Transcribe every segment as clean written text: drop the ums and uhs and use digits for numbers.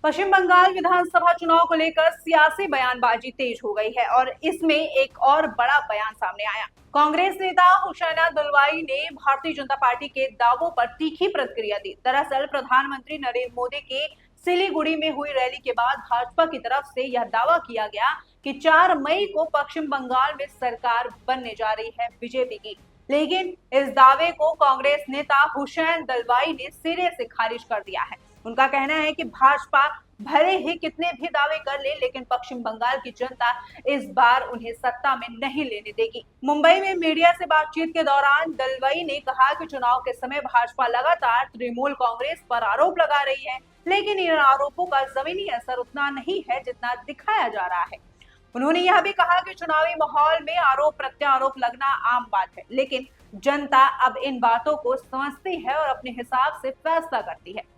पश्चिम बंगाल विधानसभा चुनाव को लेकर सियासी बयानबाजी तेज हो गई है और इसमें एक और बड़ा बयान सामने आया। कांग्रेस नेता हुसैना दलवाई ने भारतीय जनता पार्टी के दावों पर तीखी प्रतिक्रिया दी। दरअसल प्रधानमंत्री नरेंद्र मोदी के सिलीगुड़ी में हुई रैली के बाद भाजपा की तरफ से यह दावा किया गया कि 4 मई को पश्चिम बंगाल में सरकार बनने जा रही है बीजेपी की। लेकिन इस दावे को कांग्रेस नेता हुसैन दलवाई ने सिरे से खारिज कर दिया है। उनका कहना है कि भाजपा भले ही कितने भी दावे कर ले, लेकिन पश्चिम बंगाल की जनता इस बार उन्हें सत्ता में नहीं लेने देगी। मुंबई में मीडिया से बातचीत के दौरान दलवाई ने कहा कि चुनाव के समय भाजपा लगातार तृणमूल कांग्रेस पर आरोप लगा रही है, लेकिन इन आरोपों का जमीनी असर उतना नहीं है जितना दिखाया जा रहा है। उन्होंने यह भी कहा कि चुनावी माहौल में आरोप प्रत्यारोप लगना आम बात है, लेकिन जनता अब इन बातों को समझती है और अपने हिसाब से फैसला करती है।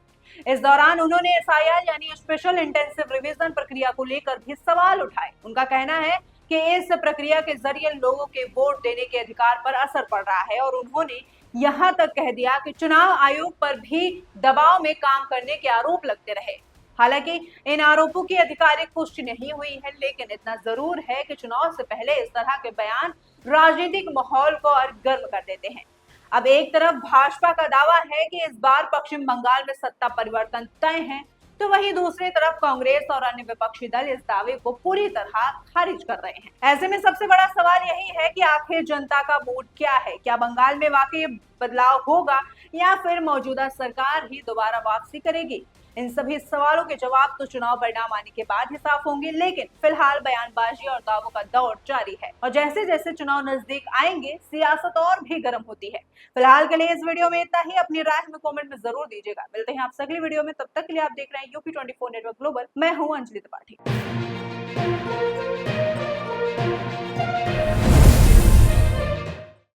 इस दौरान उन्होंने एसआईआर यानी स्पेशल इंटेंसिव रिवीजन प्रक्रिया को लेकर भी सवाल उठाए। उनका कहना है कि इस प्रक्रिया के जरिए लोगों के वोट देने के अधिकार पर असर पड़ रहा है और उन्होंने यहां तक कह दिया कि चुनाव आयोग पर भी दबाव में काम करने के आरोप लगते रहे। हालांकि इन आरोपों की आधिकारिक पुष्टि नहीं हुई है, लेकिन इतना जरूर है कि चुनाव से पहले इस तरह के बयान राजनीतिक माहौल को और गर्म कर देते हैं। अब एक तरफ भाजपा का दावा है कि इस बार पश्चिम बंगाल में सत्ता परिवर्तन तय है, तो वहीं दूसरी तरफ कांग्रेस और अन्य विपक्षी दल इस दावे को पूरी तरह खारिज कर रहे हैं। ऐसे में सबसे बड़ा सवाल यही है कि आखिर जनता का मूड क्या है? क्या बंगाल में वाकई बदलाव होगा या फिर मौजूदा सरकार ही दोबारा वापसी करेगी? इन सभी सवालों के जवाब तो चुनाव परिणाम आने के बाद ही साफ होंगे, लेकिन फिलहाल बयानबाजी और दावों का दौर जारी है और जैसे जैसे चुनाव नजदीक आएंगे सियासत और भी गर्म होती है। फिलहाल के लिए इस वीडियो में इतना ही। अपनी राय हमें कमेंट में जरूर दीजिएगा। मिलते हैं आपसे अगली वीडियो में, तब तक के लिए आप देख रहे हैं यूपी 24 नेटवर्क ग्लोबल। मैं हूं अंजलि त्रिपाठी।